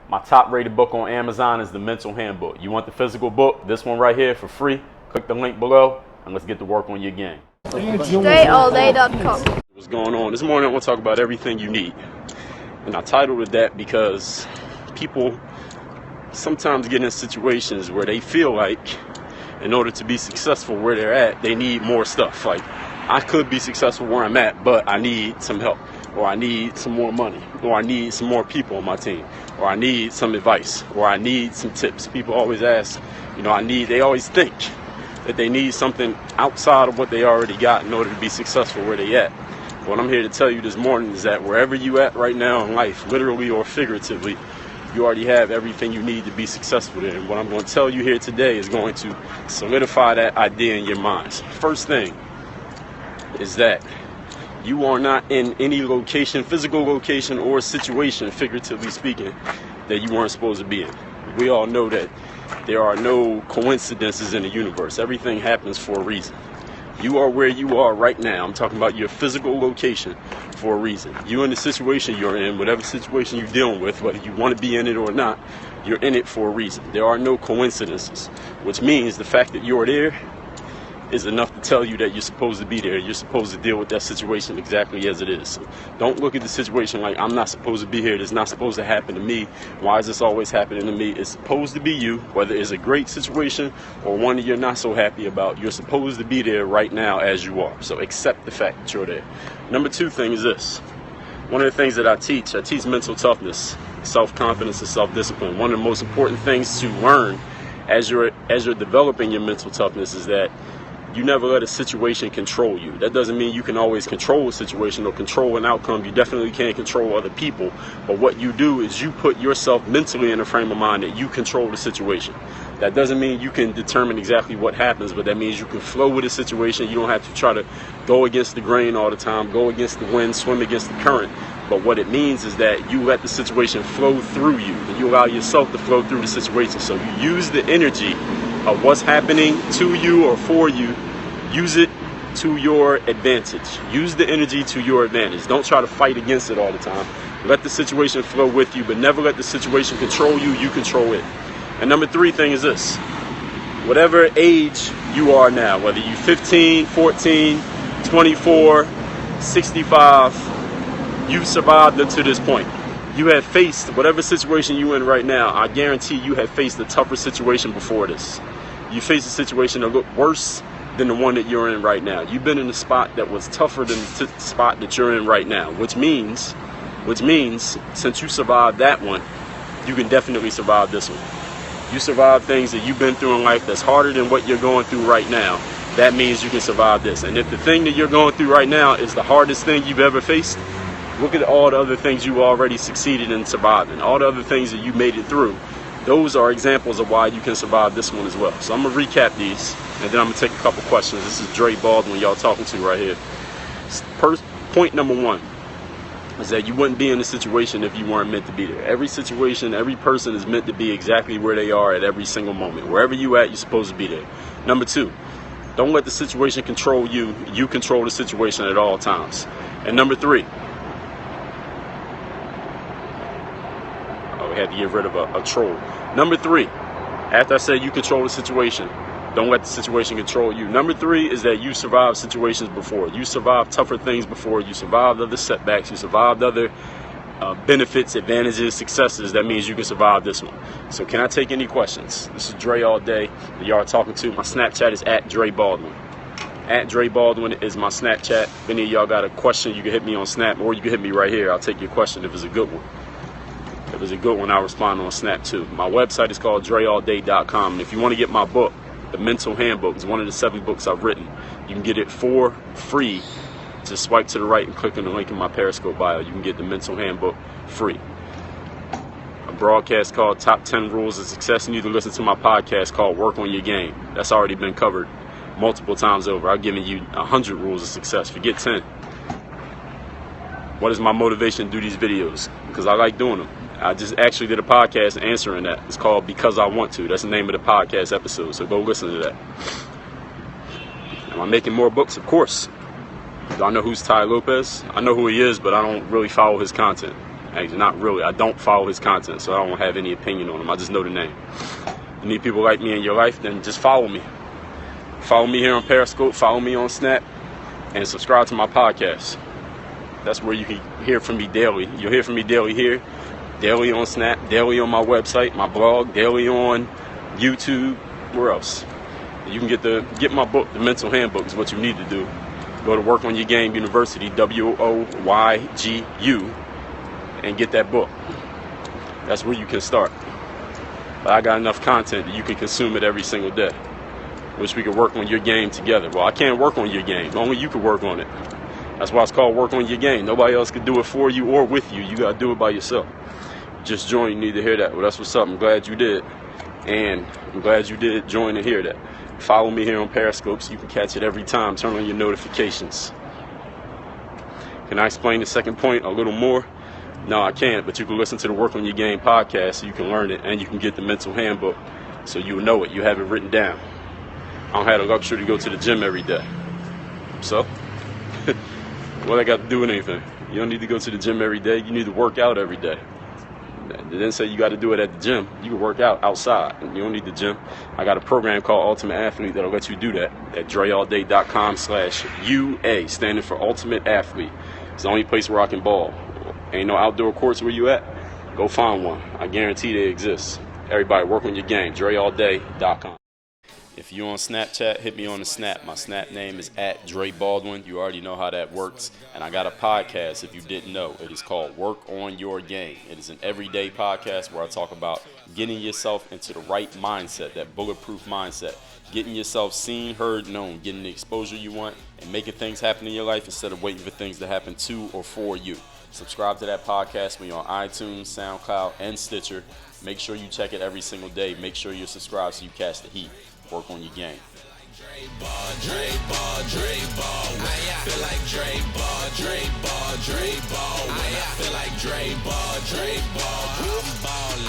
My top rated book on Amazon is The Mental Handbook. You want the physical book? This one right here for free. Click the link below and let's get to work on your game. DreAllDay.com. What's going on? This morning I want to talk about everything you need. And I titled it that because people sometimes get in situations where they feel like in order to be successful where they're at, they need more stuff. Like, I could be successful where I'm at, but I need some help, or I need some more money, or I need some more people on my team, or I need some advice, or I need some tips. People always ask, they always think that they need something outside of what they already got in order to be successful where they at. What I'm here to tell you this morning is that wherever you at right now in life, literally or figuratively, you already have everything you need to be successful there. And what I'm going to tell you here today is going to solidify that idea in your minds. First thing is that you are not in any location, physical location or situation, figuratively speaking, that you weren't supposed to be in. We all know that there are no coincidences in the universe. Everything happens for a reason. You are where you are right now. I'm talking about your physical location for a reason. You in the situation you're in, whatever situation you're dealing with, whether you want to be in it or not, you're in it for a reason. There are no coincidences, which means the fact that you're there is enough to tell you that you're supposed to be there. You're supposed to deal with that situation exactly as it is. So don't look at the situation like, I'm not supposed to be here. This is not supposed to happen to me. Why is this always happening to me? It's supposed to be you, whether it's a great situation or one that you're not so happy about. You're supposed to be there right now as you are. So accept the fact that you're there. Number two thing is this. One of the things that I teach mental toughness, self-confidence, and self-discipline. One of the most important things to learn as you're developing your mental toughness is that you never let a situation control you. That doesn't mean you can always control a situation or control an outcome. You definitely can't control other people. But what you do is you put yourself mentally in a frame of mind that you control the situation. That doesn't mean you can determine exactly what happens, but that means you can flow with the situation. You don't have to try to go against the grain all the time, go against the wind, swim against the current. But what it means is that you let the situation flow through you, and you allow yourself to flow through the situation. So you use the energy of what's happening to you or for you, use it to your advantage. Use the energy to your advantage. Don't try to fight against it all the time. Let the situation flow with you, but never let the situation control you. You control it. And number three thing is this. Whatever age you are now, whether you're 15, 14, 24, 65, you've survived up to this point. You have faced whatever situation you're in right now. I guarantee you have faced a tougher situation before this. You faced a situation that looked worse than the one that you're in right now. You've been in a spot that was tougher than the spot that you're in right now, which means since you survived that one, you can definitely survive this one. You survived things that you've been through in life that's harder than what you're going through right now. That means you can survive this. And if the thing that you're going through right now is the hardest thing you've ever faced, look at all the other things you already succeeded in surviving, all the other things that you made it through. Those are examples of why you can survive this one as well. So I'm going to recap these, and then I'm going to take a couple questions. This is Dre Baldwin y'all talking to right here. Point number one is that you wouldn't be in a situation if you weren't meant to be there. Every situation, every person is meant to be exactly where they are at every single moment. Wherever you at, you're supposed to be there. Number two, don't let the situation control you. You control the situation at all times. And number three, we had to get rid of a troll. Number three, after I said you control the situation, don't let the situation control you. Number three is that you survived situations before. You survived tougher things before. You survived other setbacks. You survived other benefits, advantages, successes. That means you can survive this one. So can I take any questions? This is DreAllDay that y'all are talking to. My Snapchat is at Dre Baldwin. At Dre Baldwin is my Snapchat. If any of y'all got a question, you can hit me on Snap, or you can hit me right here. I'll take your question if it's a good one. If it's a good one, I'll respond on Snap too. My website is called DreAllDay.com. And if you want to get my book, The Mental Handbook, it's one of the 7 books I've written. You can get it for free. Just swipe to the right and click on the link in my Periscope bio. You can get The Mental Handbook free. A broadcast called Top 10 Rules of Success. You need to listen to my podcast called Work on Your Game. That's already been covered multiple times over. I've given you 100 rules of success. Forget 10. What is my motivation to do these videos? Because I like doing them. I just actually did a podcast answering that. It's called Because I Want To. That's the name of the podcast episode, so go listen to that. Am I making more books? Of course. Do I know who's Ty Lopez? I know who he is, but I don't really follow his content. Actually, not really. I don't follow his content, so I don't have any opinion on him. I just know the name. You need people like me in your life, then just follow me. Follow me here on Periscope, follow me on Snap, and subscribe to my podcast. That's where you can hear from me daily. You'll hear from me daily here, daily on Snap, daily on my website, my blog, daily on YouTube. Where else? You can get my book, The Mental Handbook, is what you need to do. Go to Work on Your Game University, WOYGU, and get that book. That's where you can start. But I got enough content that you can consume it every single day. Wish we could work on your game together. Well, I can't work on your game. Only you can work on it. That's why it's called Work on Your Game. Nobody else can do it for you or with you. You got to do it by yourself. Just join. You need to hear that. Well, that's what's up. I'm glad you did. And I'm glad you did join and hear that. Follow me here on Periscope so you can catch it every time. Turn on your notifications. Can I explain the second point a little more? No, I can't, but you can listen to the Work on Your Game podcast so you can learn it, and you can get the mental handbook so you know it. You have it written down. I don't have the luxury to go to the gym every day. So, what I got to do with anything? You don't need to go to the gym every day. You need to work out every day. They didn't say you got to do it at the gym. You can work out outside, and you don't need the gym. I got a program called Ultimate Athlete that'll let you do that at DreAllDay.com/UA, standing for Ultimate Athlete. It's the only place where I can ball. Ain't no outdoor courts where you at? Go find one. I guarantee they exist. Everybody, work on your game. DreAllDay.com. If you're on Snapchat, hit me on the Snap. My Snap name is @Dre Baldwin. You already know how that works. And I got a podcast, if you didn't know. It is called Work on Your Game. It is an everyday podcast where I talk about getting yourself into the right mindset, that bulletproof mindset. Getting yourself seen, heard, known. Getting the exposure you want and making things happen in your life instead of waiting for things to happen to or for you. Subscribe to that podcast. We're on iTunes, SoundCloud, and Stitcher. Make sure you check it every single day. Make sure you're subscribed so you catch the heat. Work on your game. Dre Ball, Dre Ball, Dre Ball. I feel like Dre Ball, Dre Ball, Dre Ball. I feel like Dre Ball, Dre Ball. I'm ballin'.